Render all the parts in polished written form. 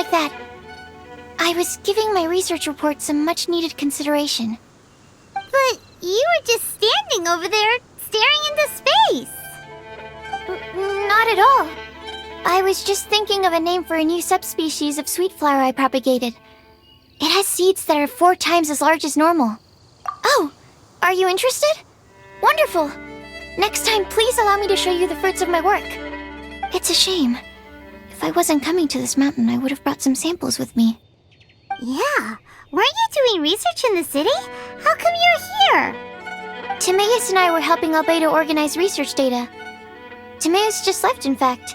like that. I was giving my research report some much-needed consideration. But you were just standing over there, staring into space. Not at all. I was just thinking of a name for a new subspecies of sweet flower I propagated. It has seeds that are 4 times as large as normal. Oh, are you interested? Wonderful. Next time, please allow me to show you the fruits of my work. It's a shame. If I wasn't coming to this mountain, I would have brought some samples with me. Yeah, weren't you doing research in the city? How come you're here? Timaeus and I were helping Albedo organize research data. Timaeus just left, in fact.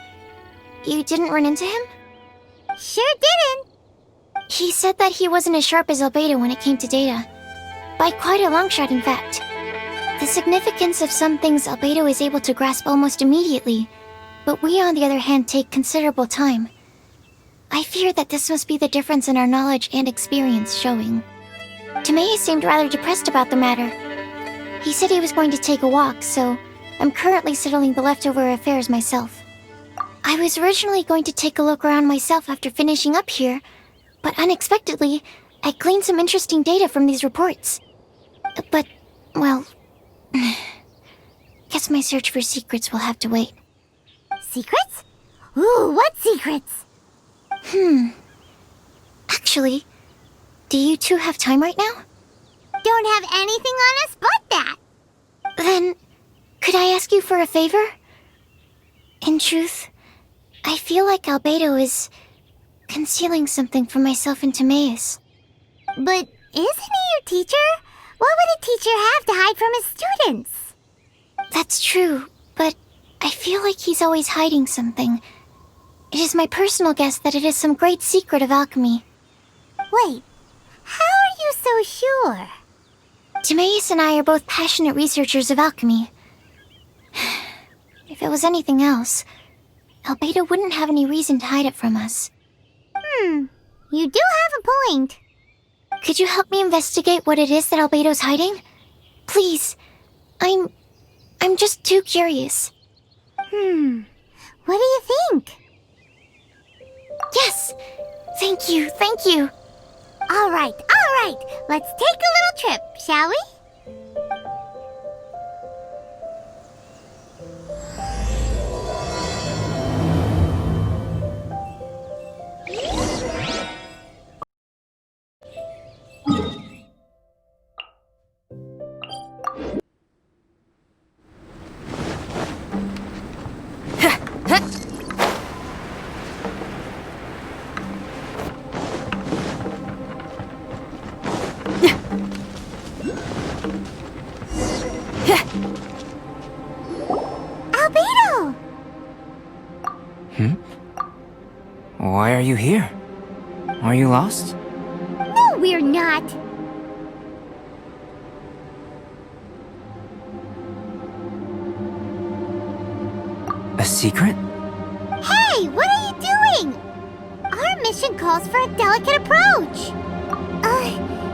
You didn't run into him? Sure didn't. He said that he wasn't as sharp as Albedo when it came to data. By quite a long shot, in fact. The significance of some things Albedo is able to grasp almost immediately, but we, on the other hand, take considerable time. I fear that this must be the difference in our knowledge and experience showing. Timaeus seemed rather depressed about the matter. He said he was going to take a walk, so I'm currently settling the leftover affairs myself. I was originally going to take a look around myself after finishing up here, but unexpectedly, I gleaned some interesting data from these reports. But, well, guess my search for secrets will have to wait. Secrets? Ooh, what secrets? Actually, do you two have time right now? Don't have anything on us but that. Then, could I ask you for a favor? In truth, I feel like Albedo is concealing something from myself and Timaeus. But isn't he your teacher? What would a teacher have to hide from his students? That's true, but I feel like he's always hiding something. It is my personal guess that it is some great secret of alchemy. Wait, how are you so sure? Timaeus and I are both passionate researchers of alchemy. If it was anything else, Albedo wouldn't have any reason to hide it from us. You do have a point. Could you help me investigate what it is that Albedo's hiding? Please. I'm just too curious. What do you think? Yes! Thank you, thank you! All right. Let's take a little trip, shall we? Albedo! Why are you here? Are you lost? No, we're not. A secret? Hey, what are you doing? Our mission calls for a delicate approach.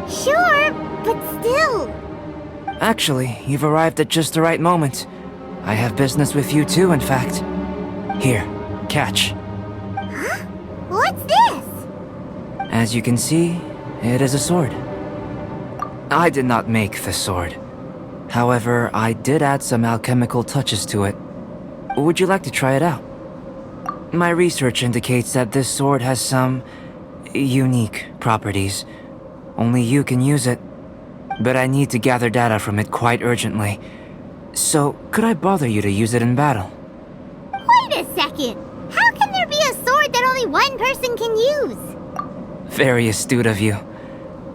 Sure, but still. Actually, you've arrived at just the right moment. I have business with you too, in fact. Here, catch. Huh? What's this? As you can see, it is a sword. I did not make the sword. However, I did add some alchemical touches to it. Would you like to try it out? My research indicates that this sword has some unique properties. Only you can use it. But I need to gather data from it quite urgently. So, could I bother you to use it in battle? Wait a second. How can there be a sword that only one person can use? Very astute of you.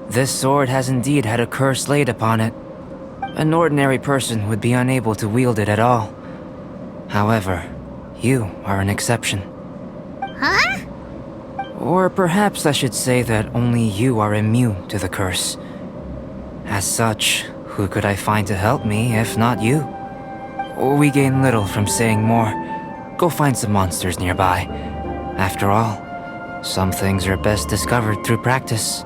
This sword has indeed had a curse laid upon it. An ordinary person would be unable to wield it at all. However, you are an exception. Huh? Or perhaps I should say that only you are immune to the curse. As such, who could I find to help me if not you? We gain little from saying more. Go find some monsters nearby. After all, some things are best discovered through practice.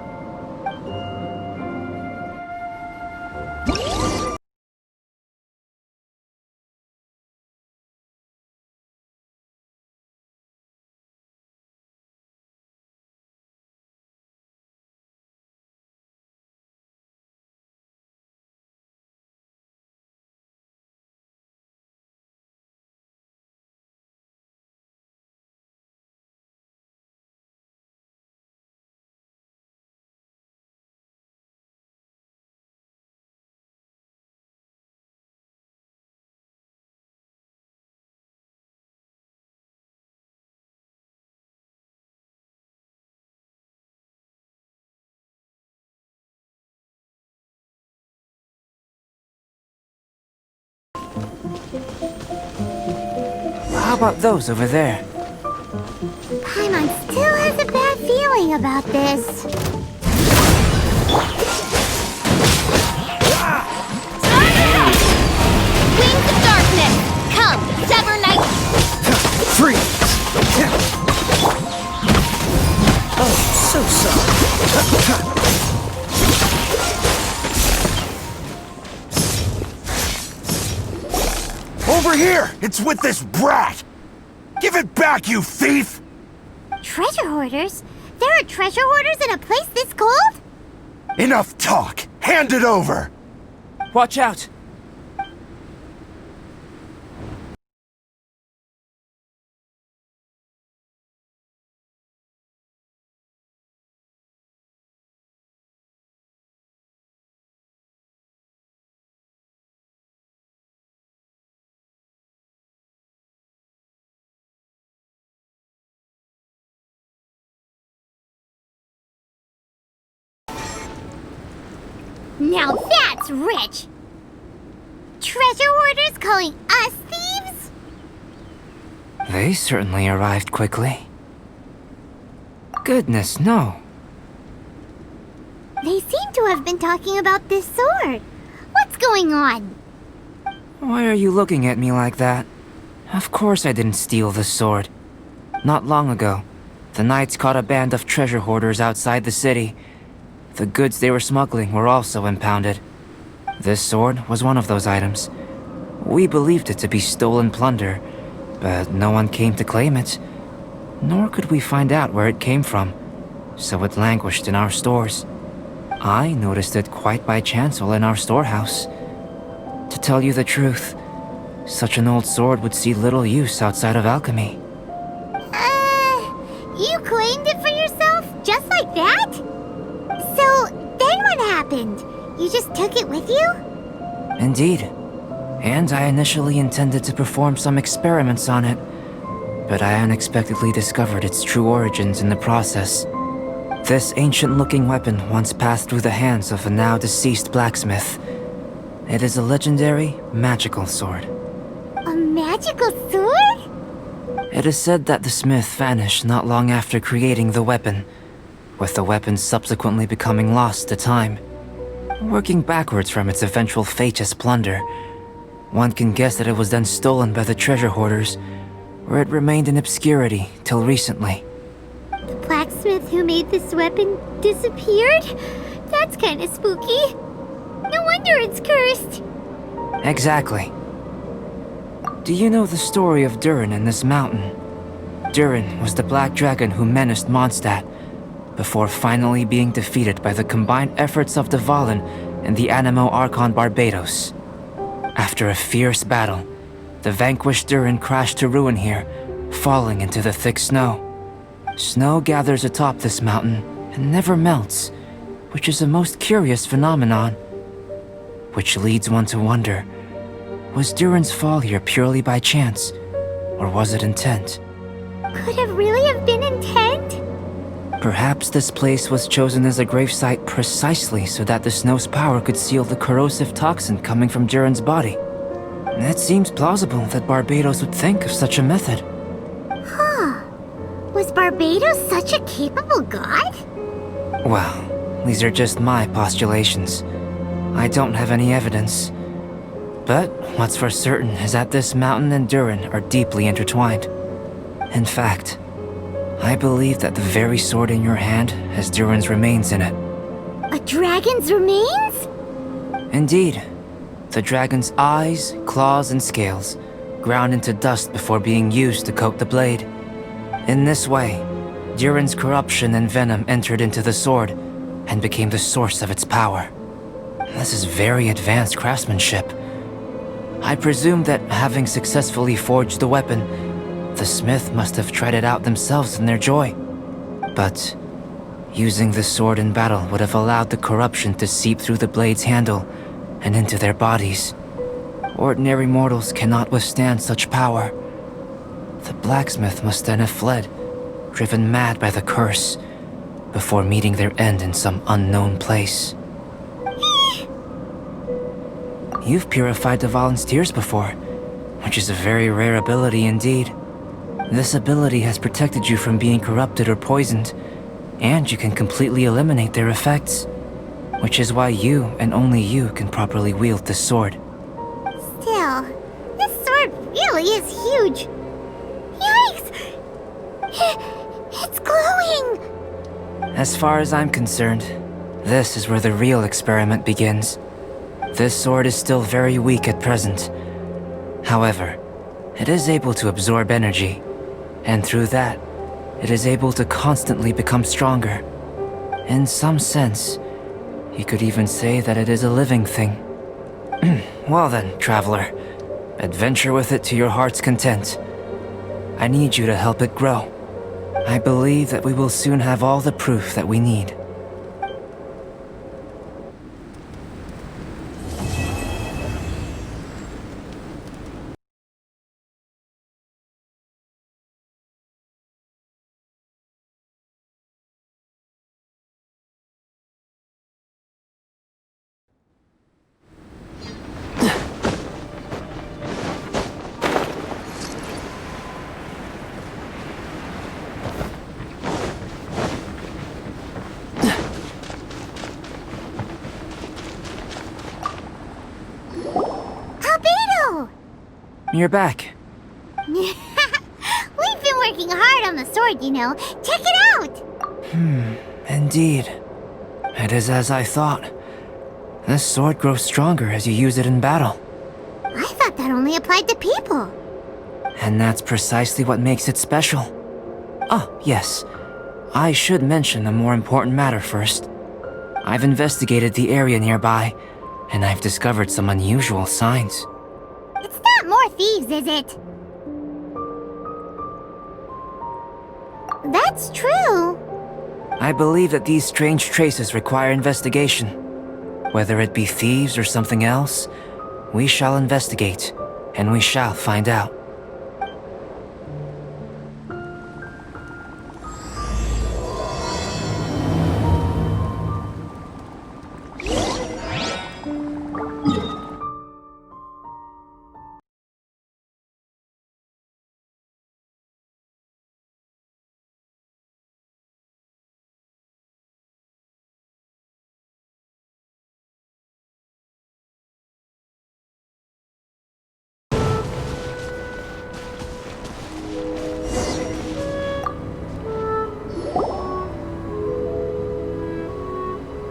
How about those over there? Paimon still has a bad feeling about this. Wings of darkness! Come, sever night! Freeze! Oh, so sorry. Over here! It's with this brat! Give it back, you thief! Treasure hoarders? There are treasure hoarders in a place this cold? Enough talk! Hand it over! Watch out! Now that's rich! Treasure hoarders calling us thieves? They certainly arrived quickly. Goodness, no. They seem to have been talking about this sword. What's going on? Why are you looking at me like that? Of course I didn't steal the sword. Not long ago, the knights caught a band of treasure hoarders outside the city. The goods they were smuggling were also impounded. This sword was one of those items. We believed it to be stolen plunder, but no one came to claim it. Nor could we find out where it came from, so it languished in our stores. I noticed it quite by chance while in our storehouse. To tell you the truth, such an old sword would see little use outside of alchemy. You claimed it for yourself? Just like that? So, then what happened? You just took it with you? Indeed. And I initially intended to perform some experiments on it, but I unexpectedly discovered its true origins in the process. This ancient-looking weapon once passed through the hands of a now-deceased blacksmith. It is a legendary, magical sword. A magical sword? It is said that the smith vanished not long after creating the weapon, with the weapon subsequently becoming lost to time. Working backwards from its eventual fate as plunder, one can guess that it was then stolen by the treasure hoarders, where it remained in obscurity till recently. The blacksmith who made this weapon disappeared? That's kinda spooky. No wonder it's cursed. Exactly. Do you know the story of Durin in this mountain? Durin was the black dragon who menaced Mondstadt, before finally being defeated by the combined efforts of Dvalin and the Animo Archon Barbados. After a fierce battle, the vanquished Durin crashed to ruin here, falling into the thick snow. Snow gathers atop this mountain and never melts, which is a most curious phenomenon. Which leads one to wonder, was Durin's fall here purely by chance, or was it intent? Could it really have been intent? Perhaps this place was chosen as a gravesite precisely so that the snow's power could seal the corrosive toxin coming from Durin's body. It seems plausible that Barbados would think of such a method. Huh. Was Barbados such a capable god? Well, these are just my postulations. I don't have any evidence. But what's for certain is that this mountain and Durin are deeply intertwined. In fact, I believe that the very sword in your hand has Durin's remains in it. A dragon's remains? Indeed. The dragon's eyes, claws, and scales ground into dust before being used to coat the blade. In this way, Durin's corruption and venom entered into the sword and became the source of its power. This is very advanced craftsmanship. I presume that having successfully forged the weapon, the smith must have tried it out themselves in their joy. But using the sword in battle would have allowed the corruption to seep through the blade's handle and into their bodies. Ordinary mortals cannot withstand such power. The blacksmith must then have fled, driven mad by the curse, before meeting their end in some unknown place. You've purified Dvalin's tears before. which is a very rare ability indeed. This ability has protected you from being corrupted or poisoned, and you can completely eliminate their effects, which is why you and only you can properly wield this sword. Still, this sword really is huge. Yikes! It's glowing! As far as I'm concerned, this is where the real experiment begins. This sword is still very weak at present. However, it is able to absorb energy, and through that, it is able to constantly become stronger. In some sense, you could even say that it is a living thing. Well then, traveler, adventure with it to your heart's content. I need you to help it grow. I believe that we will soon have all the proof that we need. Albedo! You're back. We've been working hard on the sword, you know. Check it out! Indeed. It is as I thought. This sword grows stronger as you use it in battle. I thought that only applied to people. And that's precisely what makes it special. Oh, yes. I should mention a more important matter first. I've investigated the area nearby, and I've discovered some unusual signs. It's not more thieves, is it? That's true. I believe that these strange traces require investigation. Whether it be thieves or something else, we shall investigate, and we shall find out.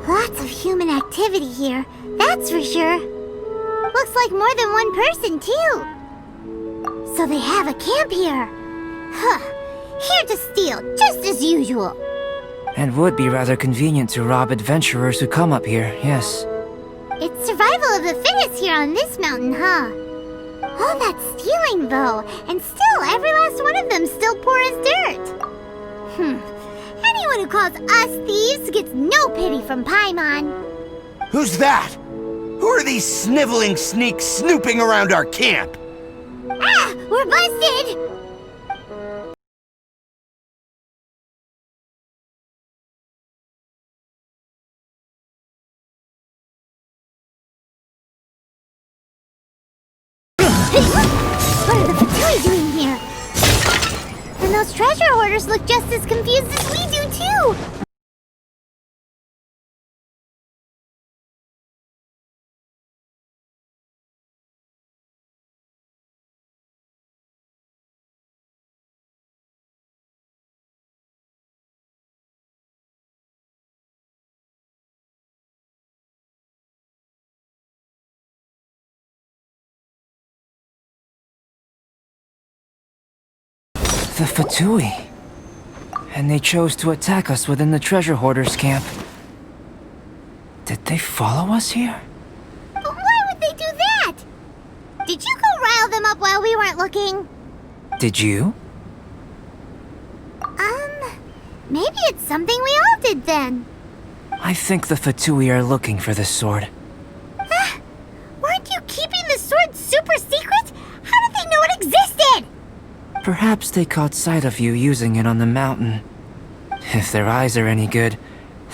Lots of human activity here, that's for sure. Looks like more than one person, too. So they have a camp here. Huh. Here to steal, just as usual. And would be rather convenient to rob adventurers who come up here, yes. It's survival of the fittest here on this mountain, huh? All that stealing, though, and still every last one of them still poor as dirt. Anyone who calls us thieves gets no pity from Paimon. Who's that? Who are these sniveling sneaks snooping around our camp? Ah! We're busted! What are the Fatui doing here? And those treasure hoarders look just as confused as we do, too! The Fatui. And they chose to attack us within the treasure hoarders' camp. Did they follow us here? But why would they do that? Did you go rile them up while we weren't looking? Did you? Maybe it's something we all did then. I think the Fatui are looking for this sword. Weren't you keeping the sword super secret? How did they know it existed? Perhaps they caught sight of you using it on the mountain. If their eyes are any good,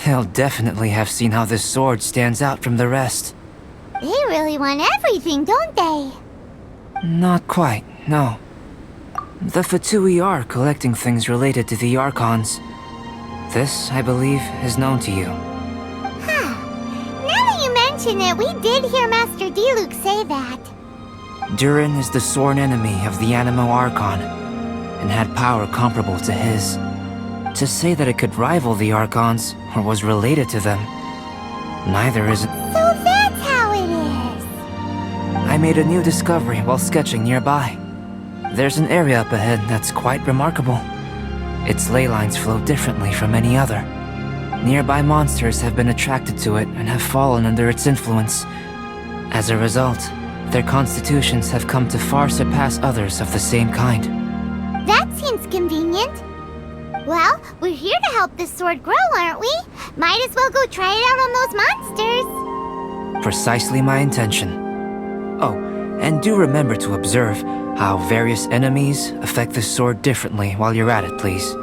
they'll definitely have seen how this sword stands out from the rest. They really want everything, don't they? Not quite, no. The Fatui are collecting things related to the Archons. This, I believe, is known to you. Huh. Now that you mention it, we did hear Master Diluc say that. Durin is the sworn enemy of the Animo Archon, and had power comparable to his. To say that it could rival the Archons, or was related to them, neither is... So that's how it is! I made a new discovery while sketching nearby. There's an area up ahead that's quite remarkable. Its ley lines flow differently from any other. Nearby monsters have been attracted to it and have fallen under its influence. As a result, their constitutions have come to far surpass others of the same kind. That seems convenient. Well, we're here to help this sword grow, aren't we? Might as well go try it out on those monsters. Precisely my intention. Oh, and do remember to observe how various enemies affect the sword differently while you're at it, please.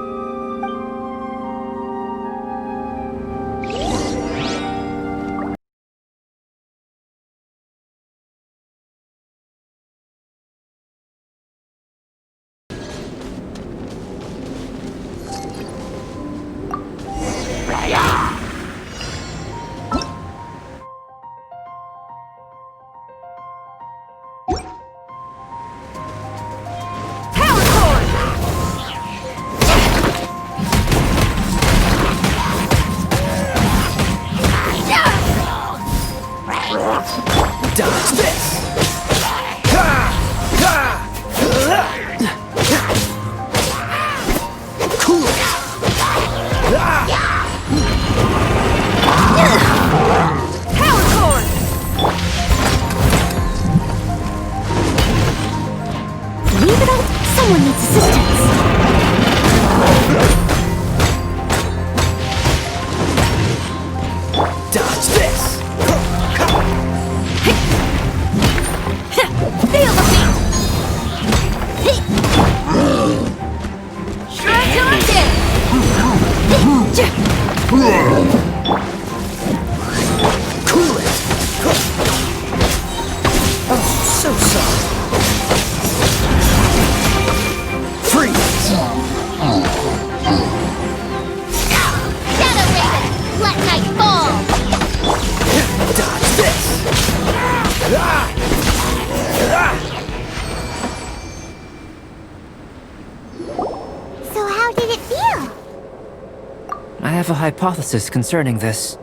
I have a hypothesis concerning this.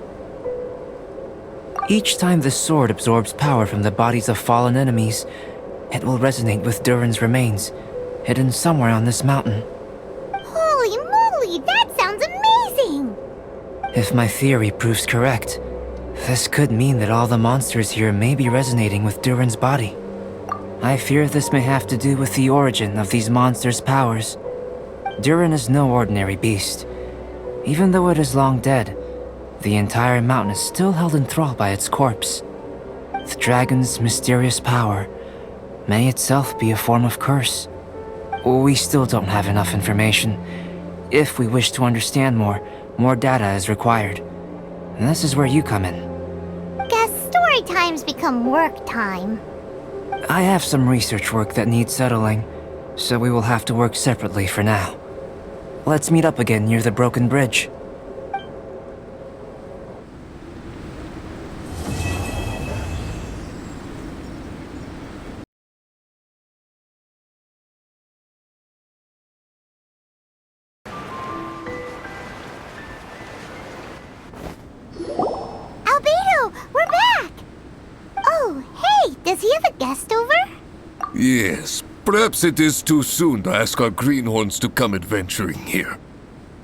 Each time this sword absorbs power from the bodies of fallen enemies, it will resonate with Durin's remains, hidden somewhere on this mountain. Holy moly, that sounds amazing! If my theory proves correct, this could mean that all the monsters here may be resonating with Durin's body. I fear this may have to do with the origin of these monsters' powers. Durin is no ordinary beast. Even though it is long dead, the entire mountain is still held in thrall by its corpse. The dragon's mysterious power may itself be a form of curse. We still don't have enough information. If we wish to understand more data is required. And this is where you come in. Guess story times become work time. I have some research work that needs settling, so we will have to work separately for now. Let's meet up again near the broken bridge. Albedo, we're back! Oh, hey, does he have a guest over? Yes, perhaps it is too soon to ask our greenhorns to come adventuring here.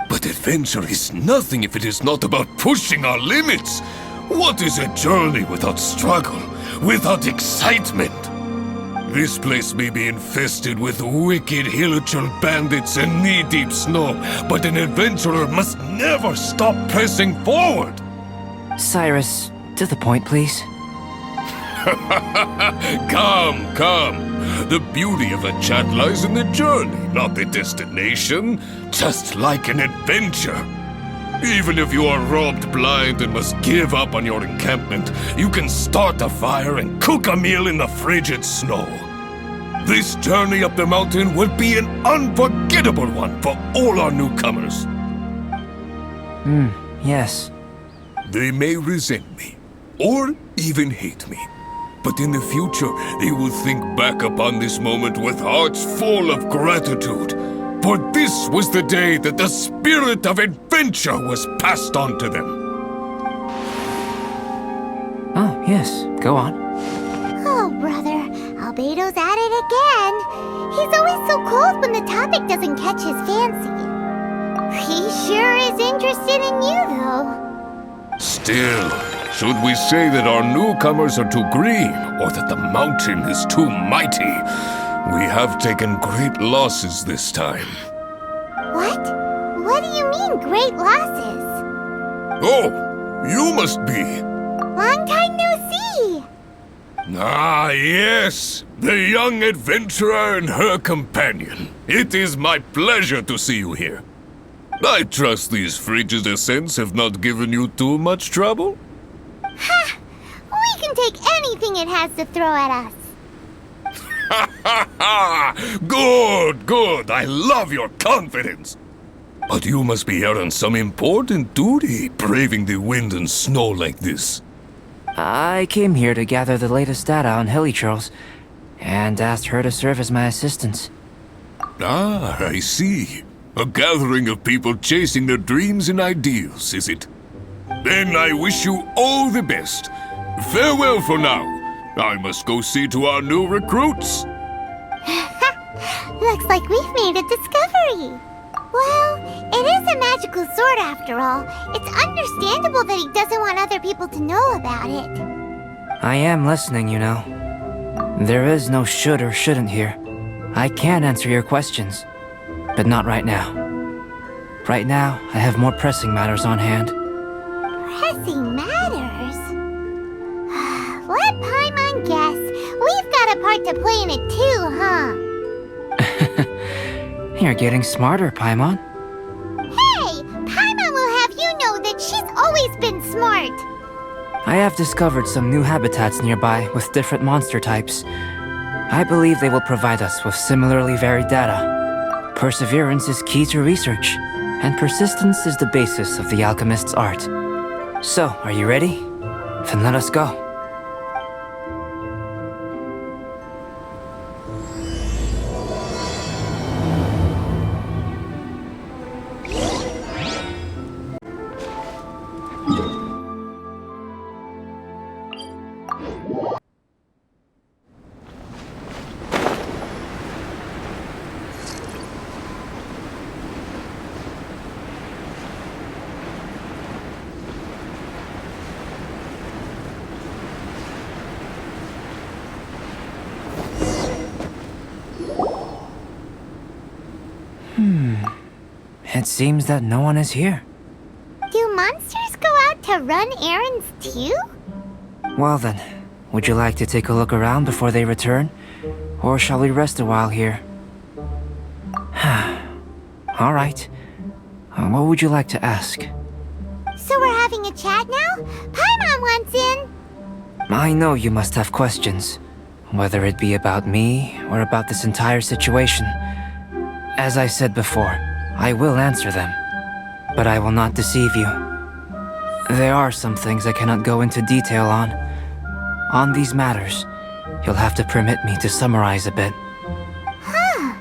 But adventure is nothing if it is not about pushing our limits. What is a journey without struggle, without excitement? This place may be infested with wicked hilichurl bandits and knee-deep snow, but an adventurer must never stop pressing forward. Cyrus, to the point, please. Come. The beauty of a chat lies in the journey, not the destination. Just like an adventure. Even if you are robbed blind and must give up on your encampment, you can start a fire and cook a meal in the frigid snow. This journey up the mountain will be an unforgettable one for all our newcomers. Yes. They may resent me, or even hate me. But in the future, they will think back upon this moment with hearts full of gratitude. For this was the day that the spirit of adventure was passed on to them. Oh, yes. Go on. Oh, brother, Albedo's at it again. He's always so cold when the topic doesn't catch his fancy. He sure is interested in you, though. Still, should we say that our newcomers are too green, or that the mountain is too mighty? We have taken great losses this time. What? What do you mean, great losses? Oh, you must be. Long time no see. Ah, yes, the young adventurer and her companion. It is my pleasure to see you here. I trust these frigid ascents have not given you too much trouble? Ha! We can take anything it has to throw at us. Ha ha ha! Good, good. I love your confidence. But you must be here on some important duty, braving the wind and snow like this. I came here to gather the latest data on hilichurls, and asked her to serve as my assistant. Ah, I see. A gathering of people chasing their dreams and ideals, is it? Then I wish you all the best. Farewell for now. I must go see to our new recruits. Looks like we've made a discovery. Well, it is a magical sword after all. It's understandable that he doesn't want other people to know about it. I am listening, you know. There is no should or shouldn't here. I can answer your questions, but not right now. Right now, I have more pressing matters on hand. Pressing matters? Let Paimon guess. We've got a part to play in it too, huh? You're getting smarter, Paimon. Hey! Paimon will have you know that she's always been smart. I have discovered some new habitats nearby with different monster types. I believe they will provide us with similarly varied data. Perseverance is key to research, and persistence is the basis of the alchemist's art. So, are you ready? Then let us go. It seems that no one is here. Do monsters go out to run errands too? Well then, would you like to take a look around before they return? Or shall we rest a while here? Alright. What would you like to ask? So we're having a chat now? Paimon wants in! I know you must have questions, whether it be about me or about this entire situation. As I said before, I will answer them, but I will not deceive you. There are some things I cannot go into detail on. On these matters, you'll have to permit me to summarize a bit. Huh.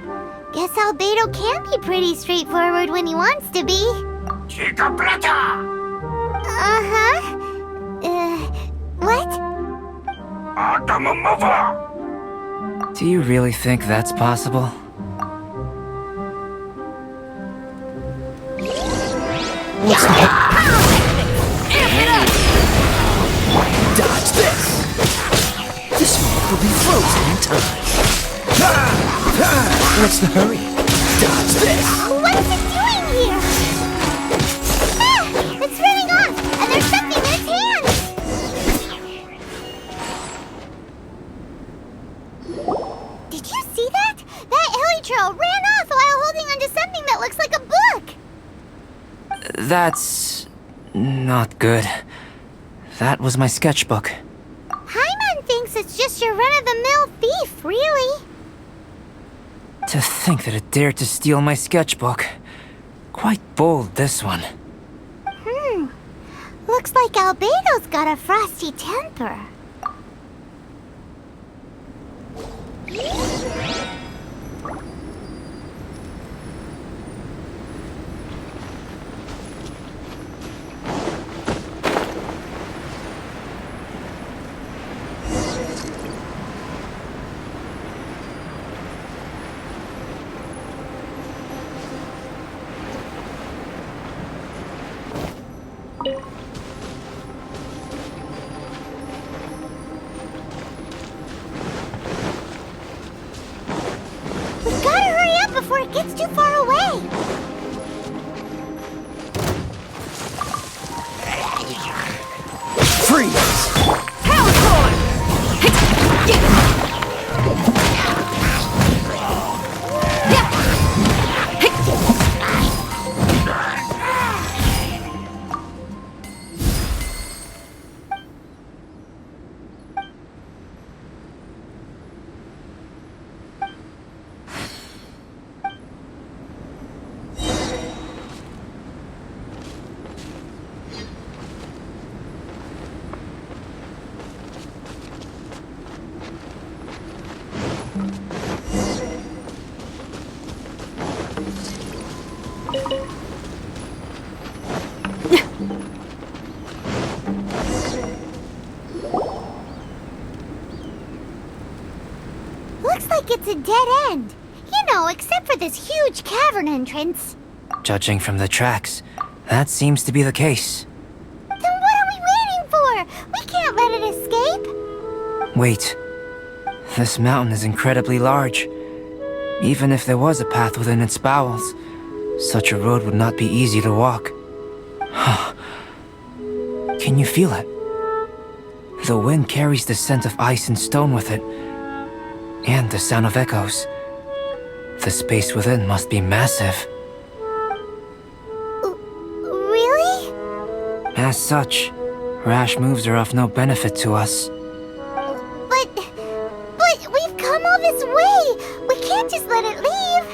Guess Albedo can be pretty straightforward when he wants to be. Uh-huh. What? Do you really think that's possible? Dodge this! This one will be frozen in time. What's the hurry? Dodge this! What is it doing here? Ah! It's running off, and there's something in its hands! Did you see that? That hilichurl ran off while holding onto something that looks like a book! That's... not good. That was my sketchbook. Paimon thinks it's just your run-of-the-mill thief, really. To think that it dared to steal my sketchbook. Quite bold, this one. Looks like Albedo's got a frosty temper. Before it gets too far away. Freeze! Power forward! Looks like it's a dead end. You know, except for this huge cavern entrance. Judging from the tracks, that seems to be the case. Then what are we waiting for? We can't let it escape. Wait. This mountain is incredibly large. Even if there was a path within its bowels, such a road would not be easy to walk. Can you feel it? The wind carries the scent of ice and stone with it, and the sound of echoes. The space within must be massive. Really? As such, rash moves are of no benefit to us. But we've come all this way. We can't just let it leave.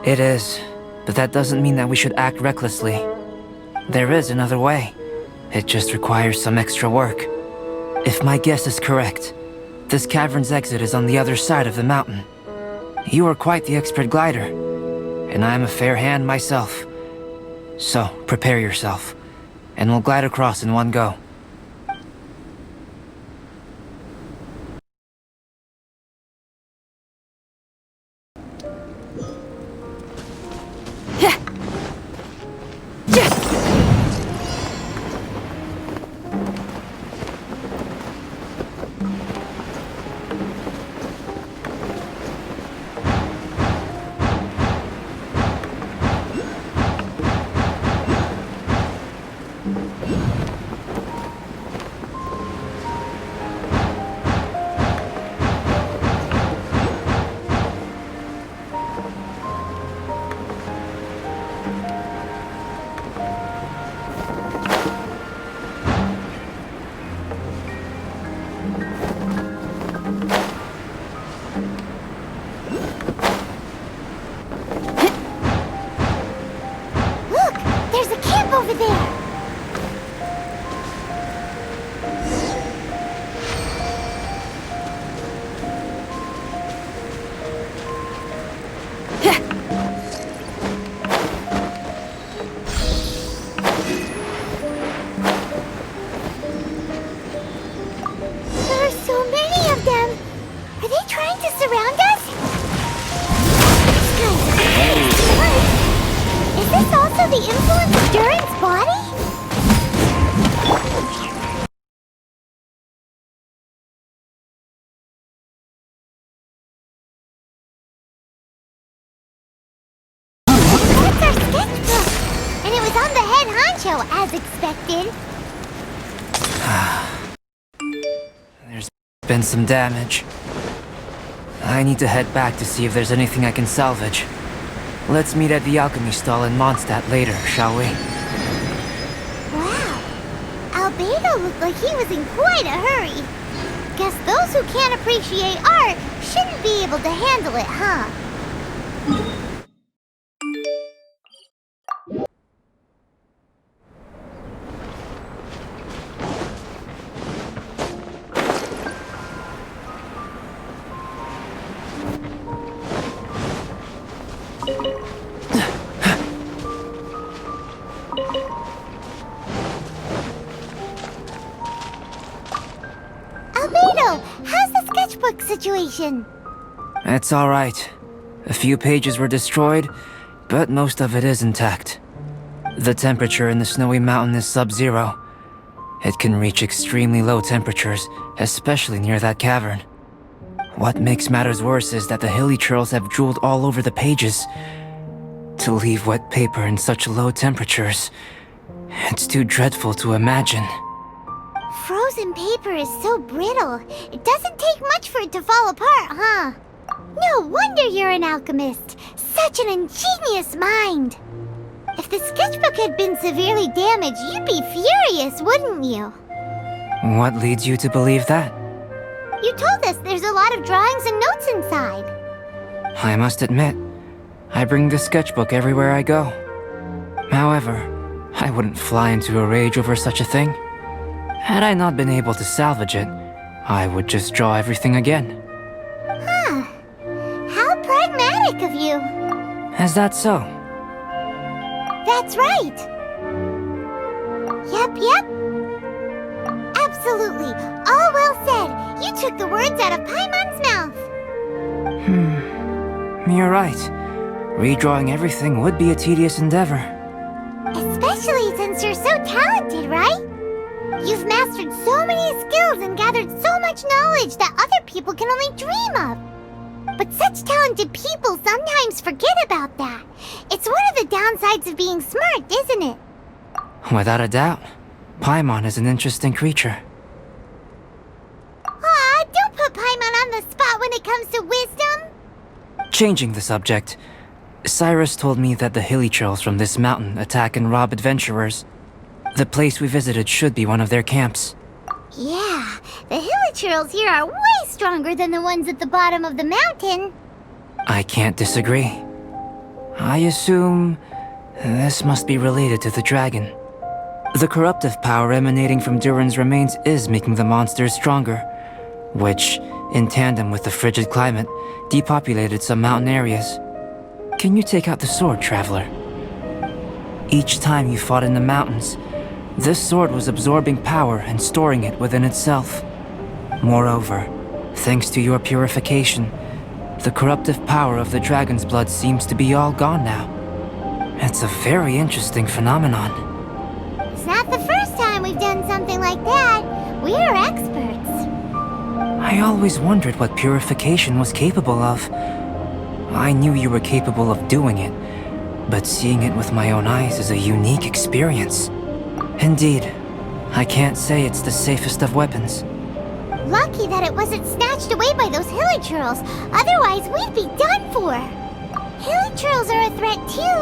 It is, but that doesn't mean that we should act recklessly. There is another way. It just requires some extra work. If my guess is correct, this cavern's exit is on the other side of the mountain. You are quite the expert glider, and I am a fair hand myself. So, prepare yourself, and we'll glide across in one go. Over there. There are so many of them. Are they trying to surround us? Is this also the influence of Durin's body? That's our sketchbook! And it was on the head honcho, as expected. There's been some damage. I need to head back to see if there's anything I can salvage. Let's meet at the alchemy stall in Mondstadt later, shall we? Wow. Albedo looked like he was in quite a hurry. Guess those who can't appreciate art shouldn't be able to handle it, huh? Albedo, how's the sketchbook situation? It's alright. A few pages were destroyed, but most of it is intact. The temperature in the snowy mountain is sub-zero. It can reach extremely low temperatures, especially near that cavern. What makes matters worse is that the hilichurls have drooled all over the pages. To leave wet paper in such low temperatures, it's too dreadful to imagine. Frozen paper is so brittle. It doesn't take much for it to fall apart, huh? No wonder you're an alchemist. Such an ingenious mind. If the sketchbook had been severely damaged, you'd be furious, wouldn't you? What leads you to believe that? You told us there's a lot of drawings and notes inside. I must admit, I bring the sketchbook everywhere I go. However, I wouldn't fly into a rage over such a thing. Had I not been able to salvage it, I would just draw everything again. Huh. How pragmatic of you. Is that so? That's right. Yep. Absolutely. All well said. You took the words out of Paimon's mouth. You're right. Redrawing everything would be a tedious endeavor. Especially since you're so talented, right? You've mastered so many skills and gathered so much knowledge that other people can only dream of. But such talented people sometimes forget about that. It's one of the downsides of being smart, isn't it? Without a doubt. Paimon is an interesting creature. Aw, don't put Paimon on the spot when it comes to wisdom. Changing the subject, Cyrus told me that the hilichurls from this mountain attack and rob adventurers. The place we visited should be one of their camps. Yeah, the hilichurls here are way stronger than the ones at the bottom of the mountain. I can't disagree. I assume this must be related to the dragon. The corruptive power emanating from Durin's remains is making the monsters stronger, which, in tandem with the frigid climate, depopulated some mountain areas. Can you take out the sword, Traveler? Each time you fought in the mountains, this sword was absorbing power and storing it within itself. Moreover, thanks to your purification, the corruptive power of the dragon's blood seems to be all gone now. It's a very interesting phenomenon. It's not the first time we've done something like that. We are experts. I always wondered what purification was capable of. I knew you were capable of doing it, but seeing it with my own eyes is a unique experience. Indeed, I can't say it's the safest of weapons. Lucky that it wasn't snatched away by those hilichurls. Otherwise, we'd be done for. Hilichurls are a threat too.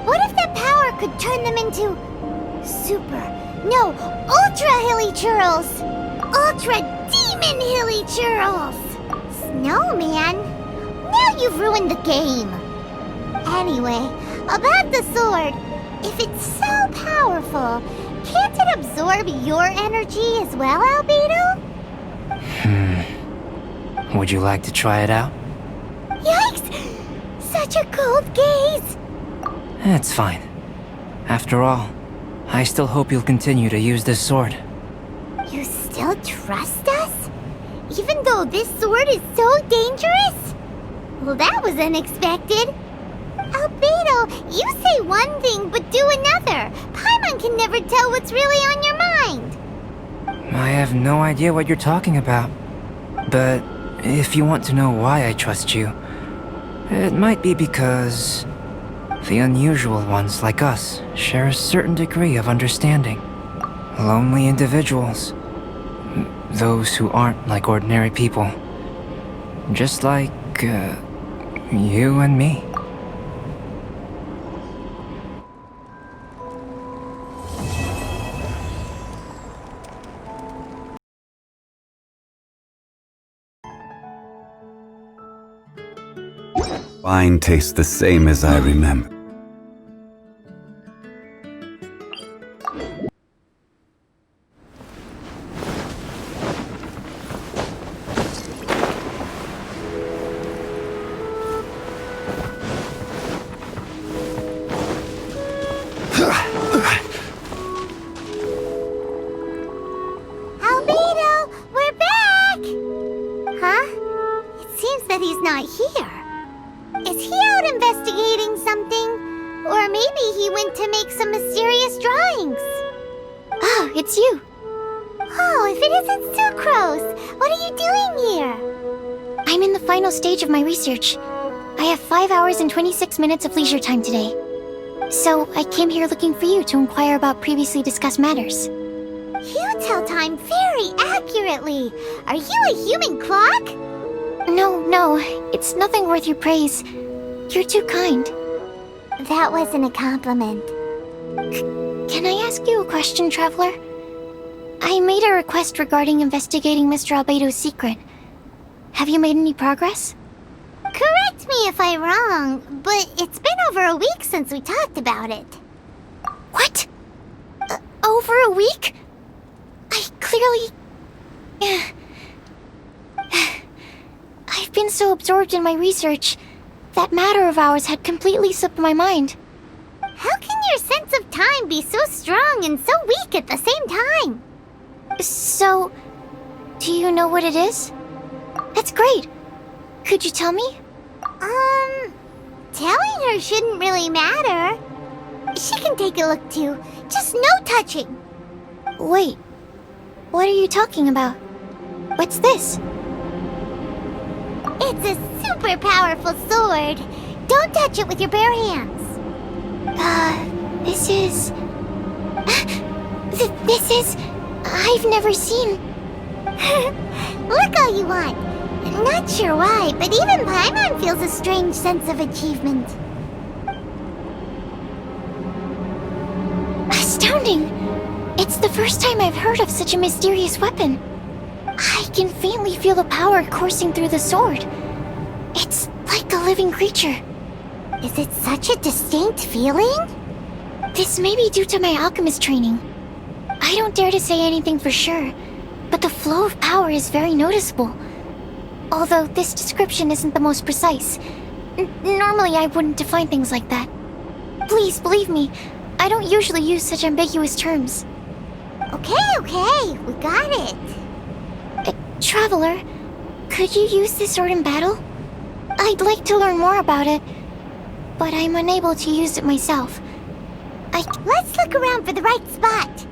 What if that power could turn them into ultra hilichurls? Ultra demon hilichurls! Snowman, now you've ruined the game. Anyway, about the sword. If it's so powerful, can't it absorb your energy as well, Albedo? Would you like to try it out? Yikes! Such a cold gaze! It's fine. After all, I still hope you'll continue to use this sword. You still trust us? Even though this sword is so dangerous? Well, that was unexpected. Albedo, you say one thing but do another. Paimon can never tell what's really on your mind. I have no idea what you're talking about. But if you want to know why I trust you, it might be because the unusual ones like us share a certain degree of understanding. Lonely individuals. Those who aren't like ordinary people. Just like, you and me. Wine tastes the same as I remember. Albedo, we're back! that he's not here. Is he out investigating something? Or maybe he went to make some mysterious drawings. Oh, it's you. Oh, if it isn't Sucrose! What are you doing here? I'm in the final stage of my research. I have 5 hours and 26 minutes of leisure time today. So, I came here looking for you to inquire about previously discussed matters. You tell time very accurately. Are you a human clock? No, it's nothing worth your praise. You're too kind. That wasn't a compliment. Can I ask you a question, Traveler? I made a request regarding investigating Mr. Albedo's secret. Have you made any progress? Correct me if I'm wrong, but it's been over a week since we talked about it. What? Over a week? I clearly... I've been so absorbed in my research, that matter of ours had completely slipped my mind. How can your sense of time be so strong and so weak at the same time? So, do you know what it is? That's great. Could you tell me? Telling her shouldn't really matter. She can take a look too, just no touching. Wait, what are you talking about? What's this? It's a super powerful sword. Don't touch it with your bare hands. This is... This is... I've never seen... Look all you want. Not sure why, but even Paimon feels a strange sense of achievement. Astounding! It's the first time I've heard of such a mysterious weapon. I can faintly feel the power coursing through the sword. It's like a living creature. Is it such a distinct feeling? This may be due to my alchemist training. I don't dare to say anything for sure, but the flow of power is very noticeable. Although this description isn't the most precise. Normally I wouldn't define things like that. Please believe me, I don't usually use such ambiguous terms. Okay, we got it. Traveler, could you use this sword in battle? I'd like to learn more about it, but I'm unable to use it myself. Let's look around for the right spot.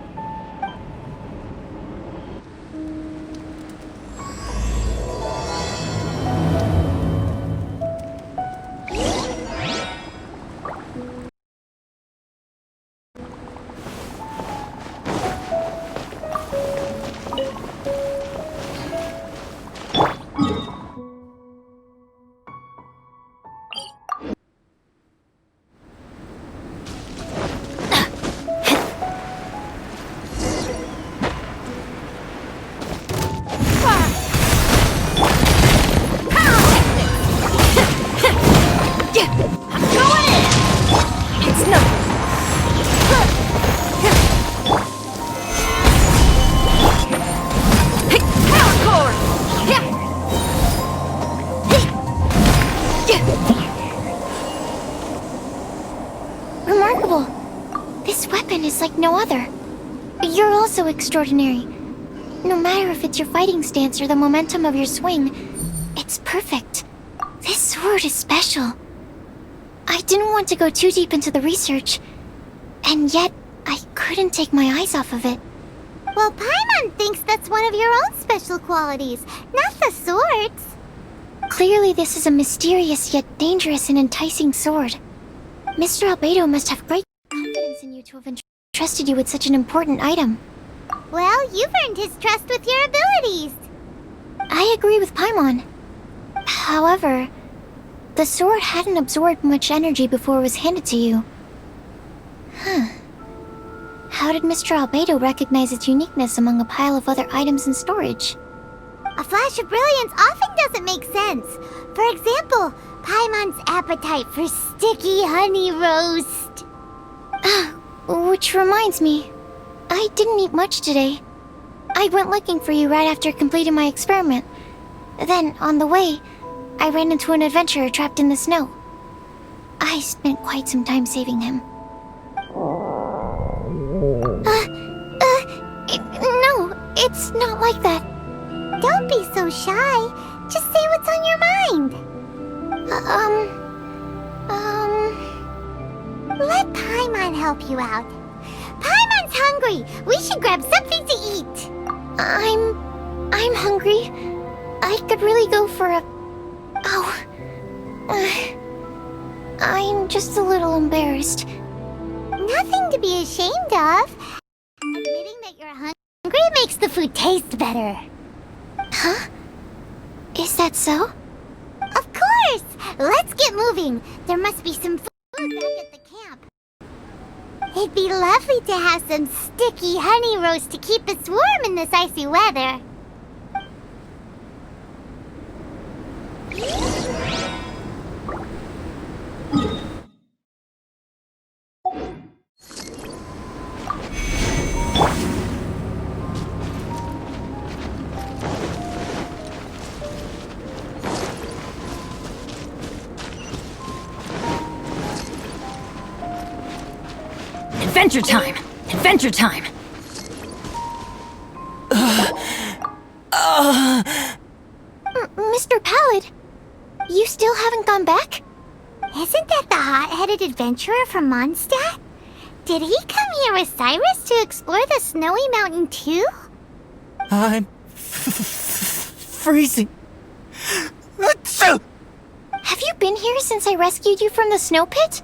Remarkable. This weapon is like no other. You're also extraordinary. No matter if it's your fighting stance or the momentum of your swing, it's perfect. This sword is special. I didn't want to go too deep into the research, and yet I couldn't take my eyes off of it. Well, Paimon thinks that's one of your own special qualities, not the sword's. Clearly this is a mysterious yet dangerous and enticing sword. Mr. Albedo must have great confidence in you to have entrusted you with such an important item. Well, you've earned his trust with your abilities. I agree with Paimon. However, the sword hadn't absorbed much energy before it was handed to you. How did Mr. Albedo recognize its uniqueness among a pile of other items in storage? A flash of brilliance often doesn't make sense. For example, Paimon's appetite for sticky honey roast. Which reminds me, I didn't eat much today. I went looking for you right after completing my experiment. Then, on the way, I ran into an adventurer trapped in the snow. I spent quite some time saving him. No, it's not like that. Don't be so shy. Just say what's on your mind. mind? Let Paimon help you out. Paimon's hungry. We should grab something to eat. I'm hungry. I could really go for a... Oh. I'm just a little embarrassed. Nothing to be ashamed of. Admitting that you're hungry makes the food taste better. Huh? Is that so? Of course! Let's get moving. There must be some food back at the camp. It'd be lovely to have some sticky honey roast to keep us warm in this icy weather. Adventure time! Adventure time! Mr. Pallid, you still haven't gone back? Isn't that the hot-headed adventurer from Mondstadt? Did he come here with Cyrus to explore the snowy mountain too? I'm freezing. Have you been here since I rescued you from the snow pit?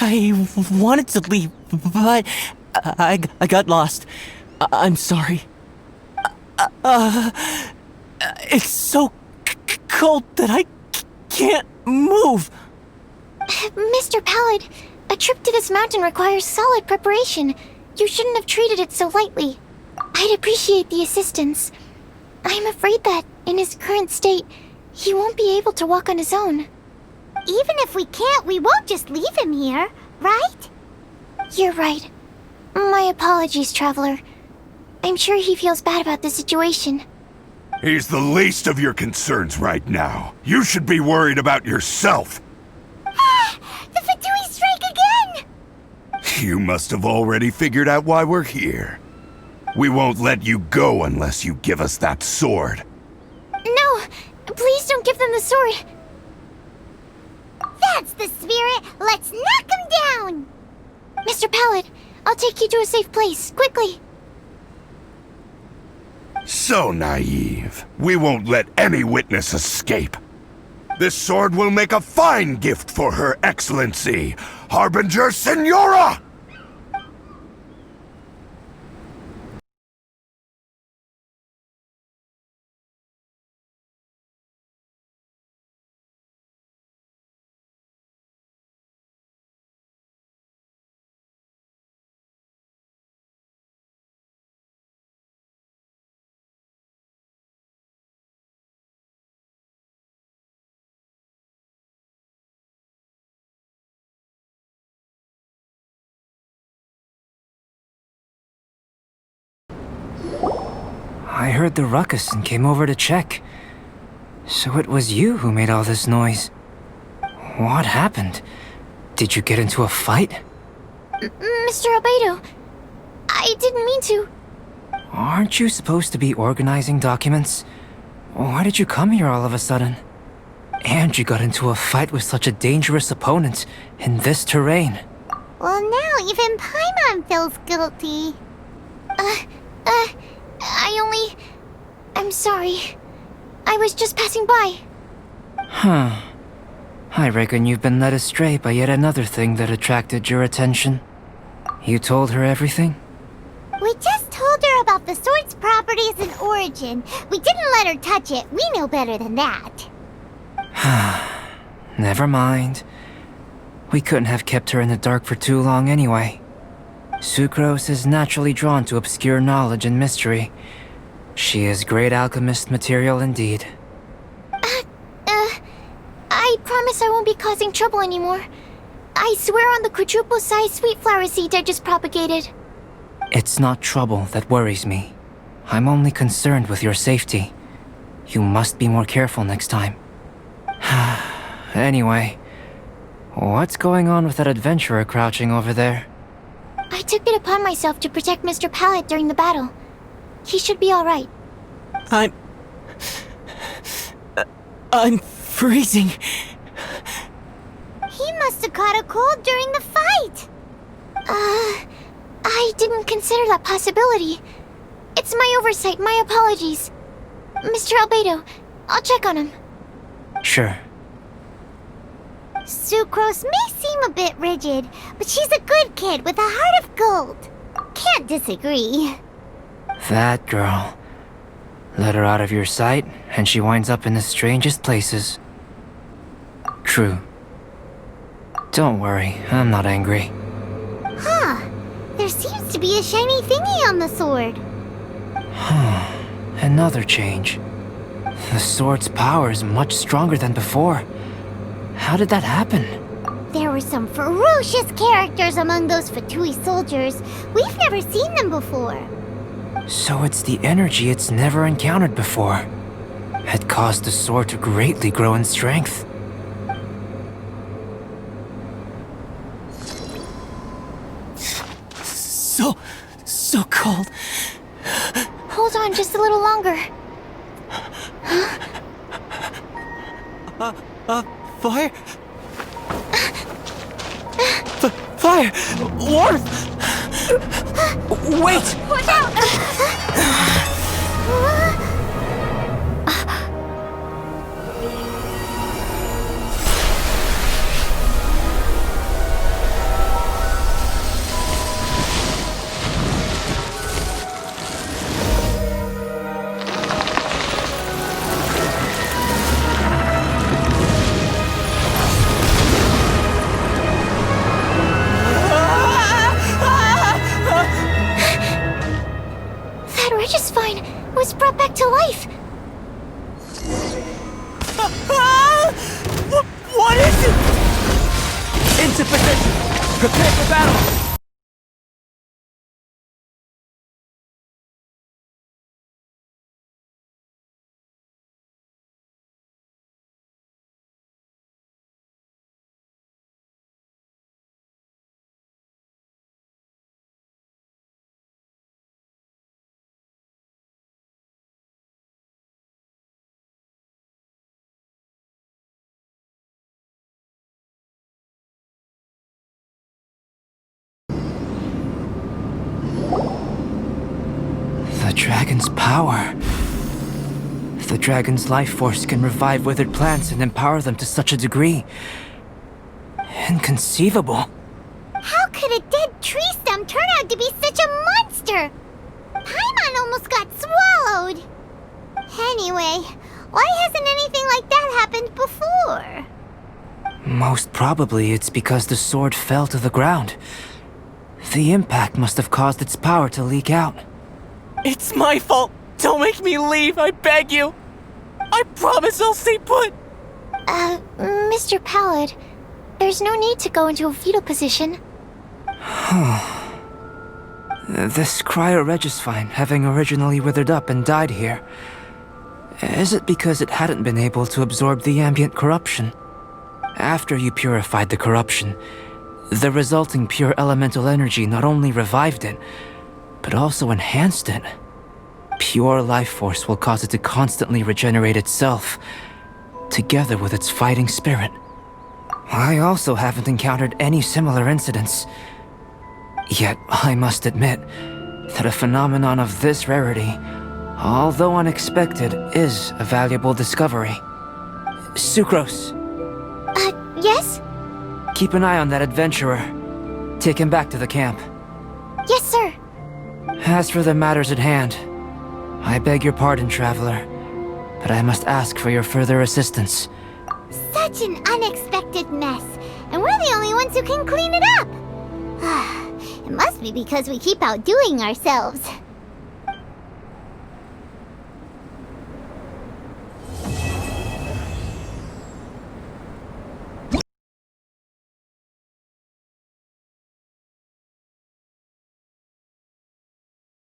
I wanted to leave, but I got lost. I'm sorry. It's so cold that I can't move. Mr. Pallid, a trip to this mountain requires solid preparation. You shouldn't have treated it so lightly. I'd appreciate the assistance. I'm afraid that, in his current state, he won't be able to walk on his own. Even if we can't, we won't just leave him here, right? You're right. My apologies, Traveler. I'm sure he feels bad about the situation. He's the least of your concerns right now. You should be worried about yourself. The Fatui strike again! You must have already figured out why we're here. We won't let you go unless you give us that sword. No! Please don't give them the sword! That's the spirit! Let's knock him down! Mr. Pallid, I'll take you to a safe place, quickly! So naive. We won't let any witness escape. This sword will make a fine gift for Her Excellency, Harbinger Signora! I heard the ruckus and came over to check. So it was you who made all this noise. What happened? Did you get into a fight? Mr. Albedo, I didn't mean to. Aren't you supposed to be organizing documents? Why did you come here all of a sudden? And you got into a fight with such a dangerous opponent in this terrain. Well, now even Paimon feels guilty. I'm sorry. I was just passing by. Huh. I reckon you've been led astray by yet another thing that attracted your attention. You told her everything? We just told her about the sword's properties and origin. We didn't let her touch it. We know better than that. Never mind. We couldn't have kept her in the dark for too long anyway. Sucrose is naturally drawn to obscure knowledge and mystery. She is great alchemist material indeed. I promise I won't be causing trouble anymore. I swear on the quadruple-sized sweet flower seed I just propagated. It's not trouble that worries me. I'm only concerned with your safety. You must be more careful next time. Anyway, what's going on with that adventurer crouching over there? I took it upon myself to protect Mr. Pallid during the battle. He should be alright. I'm freezing. He must have caught a cold during the fight. I didn't consider that possibility. It's my oversight, my apologies. Mr. Albedo, I'll check on him. Sure. Sucrose may seem a bit rigid, but she's a good kid with a heart of gold. Can't disagree. That girl. Let her out of your sight, and she winds up in the strangest places. True. Don't worry, I'm not angry. Huh. There seems to be a shiny thingy on the sword. Another change. The sword's power is much stronger than before. How did that happen? There were some ferocious characters among those Fatui soldiers. We've never seen them before. So it's the energy it's never encountered before. It caused the sword to greatly grow in strength. So cold. Hold on just a little longer. Fire? Fire! Warmth! Wait! Watch out! Regisvine was brought back to life. What is it? Into position! Prepare for battle! The dragon's power. The dragon's life force can revive withered plants and empower them to such a degree. Inconceivable. How could a dead tree stem turn out to be such a monster? Paimon almost got swallowed. Anyway, why hasn't anything like that happened before? Most probably it's because the sword fell to the ground. The impact must have caused its power to leak out. It's my fault! Don't make me leave, I beg you! I promise I'll stay put! Mr. Pallid, there's no need to go into a fetal position. This Cryo Regisvine, having originally withered up and died here, is it because it hadn't been able to absorb the ambient corruption? After you purified the corruption, the resulting pure elemental energy not only revived it, but also enhanced it. Pure life force will cause it to constantly regenerate itself, together with its fighting spirit. I also haven't encountered any similar incidents. Yet, I must admit that a phenomenon of this rarity, although unexpected, is a valuable discovery. Sucrose! Yes? Keep an eye on that adventurer. Take him back to the camp. Yes, sir. As for the matters at hand, I beg your pardon, traveler, but I must ask for your further assistance. Such an unexpected mess, and we're the only ones who can clean it up. It must be because we keep outdoing ourselves.